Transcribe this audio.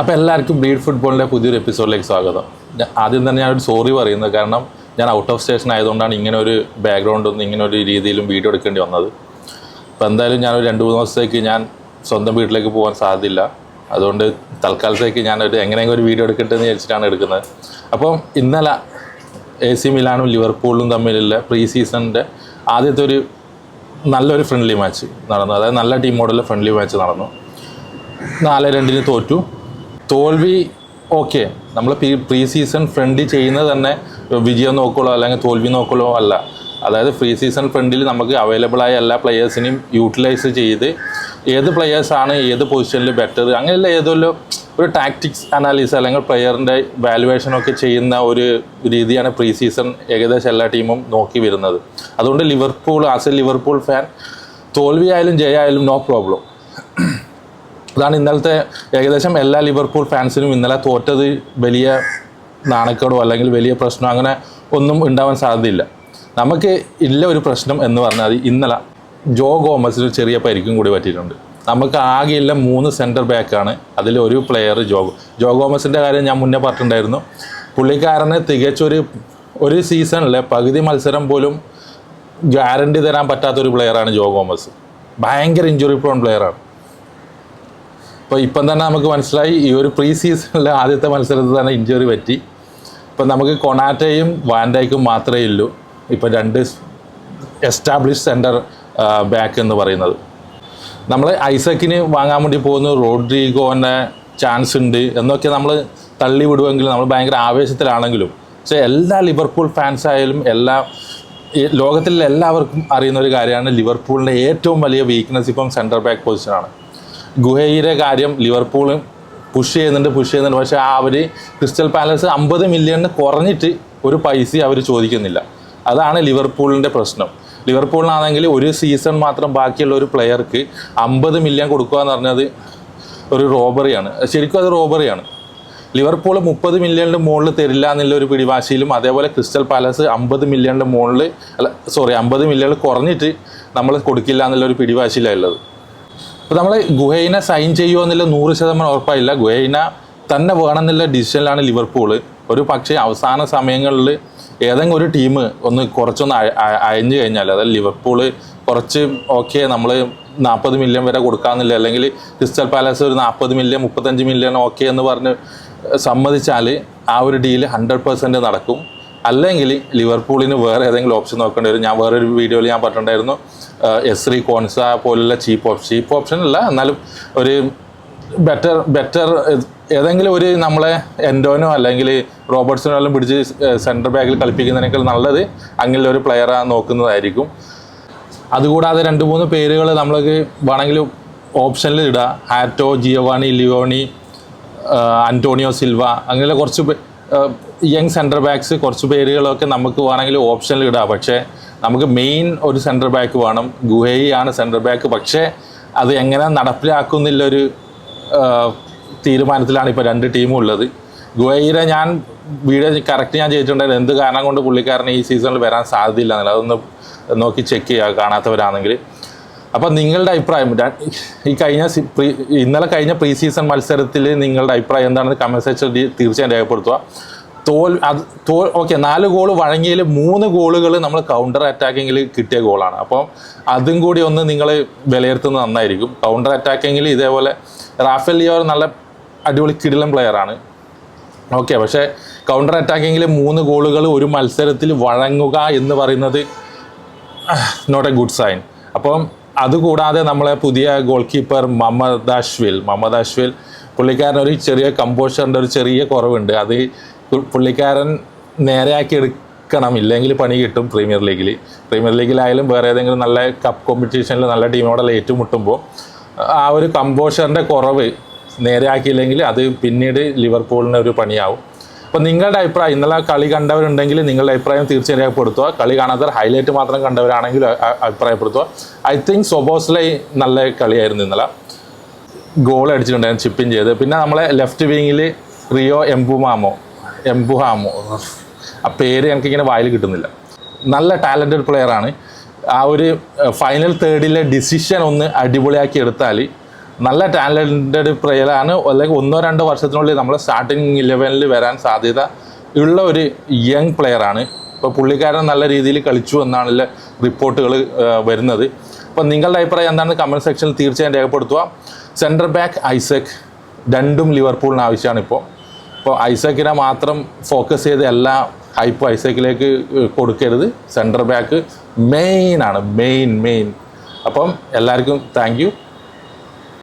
അപ്പോൾ എല്ലാവർക്കും ബ്രീഡ് ഫുട്ബോളിൻ്റെ പുതിയൊരു എപ്പിസോഡിലേക്ക് സ്വാഗതം. ആദ്യം തന്നെ ഞാനൊരു സോറി പറയുന്നത്, കാരണം ഞാൻ ഔട്ട് ഓഫ് സ്റ്റേഷൻ ആയതുകൊണ്ടാണ് ഇങ്ങനെ ഒരു ബാക്ക്ഗ്രൗണ്ടൊന്നും ഇങ്ങനെ ഒരു രീതിയിലും വീഡിയോ എടുക്കേണ്ടി വന്നത്. അപ്പോൾ എന്തായാലും ഞാനൊരു 2-3 ദിവസത്തേക്ക് ഞാൻ സ്വന്തം വീട്ടിലേക്ക് പോകാൻ സാധ്യതയില്ല. അതുകൊണ്ട് തൽക്കാലത്തേക്ക് ഞാനൊരു എങ്ങനെയെങ്കിലും ഒരു വീഡിയോ എടുക്കട്ടെ എന്ന് വിചാരിച്ചിട്ടാണ് എടുക്കുന്നത്. അപ്പോൾ ഇന്നലെ AC മിലാനും ലിവർപൂളും തമ്മിലുള്ള പ്രീ സീസണിൻ്റെ ആദ്യത്തെ ഒരു നല്ലൊരു ഫ്രണ്ട്ലി മാച്ച് നടന്നു. അതായത് നല്ല ടീം മോഡലിൽ ഫ്രണ്ട്ലി മാച്ച് നടന്നു. 4-2 തോറ്റു. തോൽവി ഓക്കെ, നമ്മൾ പ്രീ സീസൺ ഫ്രണ്ട്ലി ചെയ്യുന്നത് തന്നെ വിജയം നോക്കുള്ളൂ അല്ലെങ്കിൽ തോൽവി നോക്കുള്ളൂ അല്ല. അതായത് പ്രീ സീസൺ ഫ്രണ്ടിൽ നമുക്ക് അവൈലബിളായ എല്ലാ പ്ലെയേഴ്സിനെയും യൂട്ടിലൈസ് ചെയ്ത് ഏത് പ്ലെയേഴ്സാണ് ഏത് പൊസിഷനിൽ ബെറ്റർ, അങ്ങനെയുള്ള ഏതെല്ലോ ഒരു ടാക്ടിക്സ് അനാലിസിസ് അല്ലെങ്കിൽ പ്ലെയറിൻ്റെ വാലുവേഷനൊക്കെ ചെയ്യുന്ന ഒരു രീതിയാണ് പ്രീ സീസൺ ഏകദേശം എല്ലാ ടീമും നോക്കി വരുന്നത്. അതുകൊണ്ട് Liverpool as a Liverpool fan തോൽവിയായാലും ജയമായാലും നോ പ്രോബ്ലം. അതാണ് ഇന്നലത്തെ ഏകദേശം എല്ലാ ലിവർപൂൾ ഫാൻസിനും ഇന്നലെ തോറ്റത് വലിയ നാണക്കേടോ അല്ലെങ്കിൽ വലിയ പ്രശ്നമോ അങ്ങനെ ഒന്നും ഉണ്ടാവാൻ സാധ്യതയില്ല. നമുക്ക് ഇല്ല ഒരു പ്രശ്നം എന്ന് പറഞ്ഞാൽ ഇന്നലെ ജോ ഗോമസിന് ചെറിയ പരിക്കും കൂടി പറ്റിയിട്ടുണ്ട്. നമുക്ക് ആകെയില്ല 3 സെൻറ്റർ ബാക്കാണ്, അതിൽ ഒരു പ്ലെയർ ജോ ഗോമസിൻ്റെ കാര്യം ഞാൻ മുന്നേ പറഞ്ഞിട്ടുണ്ടായിരുന്നു. പുള്ളിക്കാരന് ഒരു സീസണിലെ പകുതി മത്സരം പോലും ഗ്യാരണ്ടി തരാൻ പറ്റാത്തൊരു പ്ലെയറാണ് ജോ ഗോമസ്. ഭയങ്കര ഇഞ്ചുറി പ്രോൺ പ്ലെയറാണ്. അപ്പോൾ ഇപ്പം തന്നെ നമുക്ക് മനസ്സിലായി, ഈ ഒരു പ്രീ സീസണിലെ ആദ്യത്തെ മത്സരത്തിൽ തന്നെ ഇഞ്ചുറി പറ്റി. ഇപ്പം നമുക്ക് കൊണാറ്റയും വാൻഡൈക്കും മാത്രമേ ഉള്ളൂ ഇപ്പം 2 എസ്റ്റാബ്ലിഷ് സെൻറ്റർ ബാക്ക് എന്ന് പറയുന്നത്. നമ്മൾ ഐസക്കിന് വാങ്ങാൻ വേണ്ടി പോകുന്നു, റോഡ്രിഗോൻ്റെ ചാൻസ് ഉണ്ട് എന്നൊക്കെ നമ്മൾ തള്ളി വിടുമെങ്കിലും നമ്മൾ ഭയങ്കര ആവേശത്തിലാണെങ്കിലും പക്ഷേ എല്ലാ ലിവർപൂൾ ഫാൻസായാലും ലോകത്തിലെ എല്ലാവർക്കും അറിയുന്ന ഒരു കാര്യമാണ് ലിവർപൂളിൻ്റെ ഏറ്റവും വലിയ വീക്ക്നെസ് ഇപ്പം സെൻറ്റർ ബാക്ക് പൊസിഷനാണ്. ഗുഹയുടെ കാര്യം ലിവർപൂൾ പുഷ് ചെയ്യുന്നുണ്ട്. പക്ഷേ അവർ ക്രിസ്റ്റൽ പാലസ് 50 മില്യണിന് കുറഞ്ഞിട്ട് ഒരു പൈസ അവർ ചോദിക്കുന്നില്ല. അതാണ് ലിവർപൂളിൻ്റെ പ്രശ്നം. ലിവർപൂളിനാണെങ്കിൽ ഒരു സീസൺ മാത്രം ബാക്കിയുള്ള ഒരു പ്ലെയർക്ക് 50 മില്യൺ കൊടുക്കുക എന്ന് പറഞ്ഞത് ഒരു റോബറിയാണ്. ശരിക്കും അത് റോബറിയാണ്. ലിവർപൂൾ 30 മില്യണിൻ്റെ മുകളിൽ തരില്ല എന്നുള്ള ഒരു പിടിവാശിയിലും, അതേപോലെ ക്രിസ്റ്റൽ പാലസ് 50 മില്യണിൻ്റെ മുകളിൽ 50 മില്യണിൽ കുറഞ്ഞിട്ട് നമ്മൾ കൊടുക്കില്ല എന്നുള്ളൊരു പിടിവാശിയിലുള്ളത്. അപ്പോൾ നമ്മൾ ഗുഹൈനെ സൈൻ ചെയ്യുമോ എന്നുള്ള 100% ഉറപ്പായില്ല. ഗുഹൈന തന്നെ വേണമെന്നുള്ള ഡിസിഷനിലാണ് ലിവർപൂൾ. ഒരു പക്ഷേ അവസാന സമയങ്ങളിൽ ഏതെങ്കിലും ഒരു ടീം കുറച്ചൊന്ന് അയഞ്ഞു കഴിഞ്ഞാൽ, അതായത് ലിവർപൂൾ കുറച്ച് ഓക്കെ നമ്മൾ 40 മില്യൺ വരെ കൊടുക്കാമെന്നില്ല, അല്ലെങ്കിൽ ക്രിസ്റ്റൽ പാലസ് ഒരു 40 മില്യൺ 35 മില്യൺ ഓക്കെ എന്ന് പറഞ്ഞ് സമ്മതിച്ചാൽ ആ ഒരു ഡീല് 100% നടക്കും. അല്ലെങ്കിൽ ലിവർപൂളിന് വേറെ ഏതെങ്കിലും ഓപ്ഷൻ നോക്കേണ്ടി വരും. ഞാൻ വേറൊരു വീഡിയോയിൽ ഞാൻ പറഞ്ഞിട്ടുണ്ടായിരുന്നു, എസ്രി കോൺസ പോലുള്ള ചീപ്പ് ഓപ്ഷൻ അല്ല, എന്നാലും ഒരു ബെറ്റർ ഏതെങ്കിലും ഒരു നമ്മളെ എൻഡോനോ അല്ലെങ്കിൽ റോബർട്ട്സനോ എല്ലാം പിടിച്ച് സെൻറ്റർ ബാക്കിൽ കളിപ്പിക്കുന്നതിനേക്കാൾ നല്ലത് അങ്ങനെ ഒരു പ്ലെയറെ നോക്കുന്നതായിരിക്കും. അതുകൂടാതെ 2-3 പേരുകൾ നമ്മൾക്ക് വേണമെങ്കിൽ ഓപ്ഷനിൽ ഇടാം. ഹാറ്റോ, ജിയോവാനി ലിയോണി, അന്റോണിയോ സിൽവ, അങ്ങനെ കുറച്ച് യങ് സെൻറ്റർ ബാക്സ് കുറച്ച് പേരുകളൊക്കെ നമുക്ക് വേണമെങ്കിൽ ഓപ്ഷനിൽ ഇടാം. പക്ഷേ നമുക്ക് മെയിൻ ഒരു സെൻറ്റർ ബാക്ക് വേണം. ഗുഹയാണ് സെൻറ്റർ ബാക്ക്. പക്ഷേ അത് എങ്ങനെ നടപ്പിലാക്കുന്നില്ലൊരു തീരുമാനത്തിലാണ് ഇപ്പോൾ 2 ടീമും ഉള്ളത്. ഗുഹയിലെ ഞാൻ വീഡിയോ കറക്റ്റ് ഞാൻ ചെയ്തിട്ടുണ്ടായിരുന്നു, എന്ത് കാരണം കൊണ്ട് പുള്ളിക്കാരന് ഈ സീസണിൽ വരാൻ സാധ്യതയില്ല എന്നല്ല. അതൊന്ന് നോക്കി ചെക്ക് ചെയ്യുക കാണാത്തവരാണെങ്കിൽ. അപ്പോൾ നിങ്ങളുടെ അഭിപ്രായം ഇന്നലെ കഴിഞ്ഞ പ്രീ സീസൺ മത്സരത്തിൽ നിങ്ങളുടെ അഭിപ്രായം എന്താണെന്ന് കമൻറ്റ് സെക്ഷനിൽ തീർച്ചയായും രേഖപ്പെടുത്തുക. ഓക്കെ, 4 ഗോൾ വഴങ്ങിയതിൽ 3 ഗോളുകൾ നമ്മൾ കൗണ്ടർ അറ്റാക്കിങ്ങിൽ കിട്ടിയ ഗോളാണ്. അപ്പോൾ അതും കൂടി ഒന്ന് നിങ്ങൾ വിലയിരുത്തുന്നത് നന്നായിരിക്കും. കൗണ്ടർ അറ്റാക്കിങ്ങിൽ ഇതേപോലെ റാഫേൽ ലിയോ നല്ല അടിപൊളി കിടിലൻ പ്ലെയറാണ്, ഓക്കെ. പക്ഷേ കൗണ്ടർ അറ്റാക്കിങ്ങിൽ 3 ഗോളുകൾ ഒരു മത്സരത്തിൽ വഴങ്ങുക എന്ന് പറയുന്നത് നോട്ട് എ ഗുഡ് സൈൻ. അപ്പം അതുകൂടാതെ നമ്മളെ പുതിയ ഗോൾ കീപ്പർ മുഹമ്മദ് അഷ്വിൽ പുള്ളിക്കാരൻ ഒരു ചെറിയ കമ്പോഷറിൻ്റെ ഒരു ചെറിയ കുറവുണ്ട്. അത് പുള്ളിക്കാരൻ നേരെയാക്കി എടുക്കണം, ഇല്ലെങ്കിൽ പണി കിട്ടും. പ്രീമിയർ ലീഗിലായാലും വേറെ ഏതെങ്കിലും നല്ല കപ്പ് കോമ്പറ്റീഷനിൽ നല്ല ടീമോടെല്ലാം ഏറ്റുമുട്ടുമ്പോൾ ആ ഒരു കമ്പോഷറിൻ്റെ കുറവ് നേരെയാക്കിയില്ലെങ്കിൽ അത് പിന്നീട് ലിവർപൂളിന് ഒരു പണിയാവും. അപ്പോൾ നിങ്ങളുടെ അഭിപ്രായം, ഇന്നലെ കളി കണ്ടവരുണ്ടെങ്കിൽ നിങ്ങളുടെ അഭിപ്രായം തീർച്ചയായും രേഖപ്പെടുത്തുക. കളി കാണാത്തവർ ഹൈലൈറ്റ് മാത്രം കണ്ടവരാണെങ്കിൽ അഭിപ്രായപ്പെടുത്തുക. ഐ തിങ്ക് സൊബോസ്ലൈ നല്ല കളിയായിരുന്നു ഇന്നലെ, ഗോൾ അടിച്ചിട്ടുണ്ടായിരുന്നു ചിപ്പിൻ ചെയ്ത്. പിന്നെ നമ്മളെ ലെഫ്റ്റ് വിങ്ങിൽ റിയോ എംബുഹാമോ, ആ പേര് എനിക്കിങ്ങനെ വായിൽ കിട്ടുന്നില്ല. നല്ല ടാലൻറ്റഡ് പ്ലെയറാണ്. ആ ഒരു ഫൈനൽ തേർഡിലെ ഡിസിഷൻ ഒന്ന് അടിപൊളിയാക്കി എടുത്താൽ നല്ല ടാലൻറ്റഡ് പ്ലെയറാണ്. അല്ലെങ്കിൽ 1-2 വർഷത്തിനുള്ളിൽ നമ്മളെ സ്റ്റാർട്ടിങ് 11-ൽ വരാൻ സാധ്യത ഉള്ള ഒരു യങ് പ്ലെയറാണ്. ഇപ്പോൾ പുള്ളിക്കാരൻ നല്ല രീതിയിൽ കളിച്ചു എന്നാണല്ലോ റിപ്പോർട്ടുകൾ വരുന്നത്. അപ്പോൾ നിങ്ങളുടെ അഭിപ്രായം എന്താണെന്ന് കമൻറ്റ് സെക്ഷനിൽ തീർച്ചയായും രേഖപ്പെടുത്തുക. സെൻറ്റർ ബാക്ക് ഐസക്, രണ്ടും ലിവർപൂളിന് ആവശ്യമാണ് ഇപ്പോൾ ഐസക്കിനെ മാത്രം ഫോക്കസ് ചെയ്ത് എല്ലാ ഹൈപ്പ് ഐസക്കിലേക്ക് കൊടുക്കരുത്. സെൻറ്റർ ബാക്ക് മെയിനാണ്, മെയിൻ. അപ്പം എല്ലാവർക്കും താങ്ക് യു.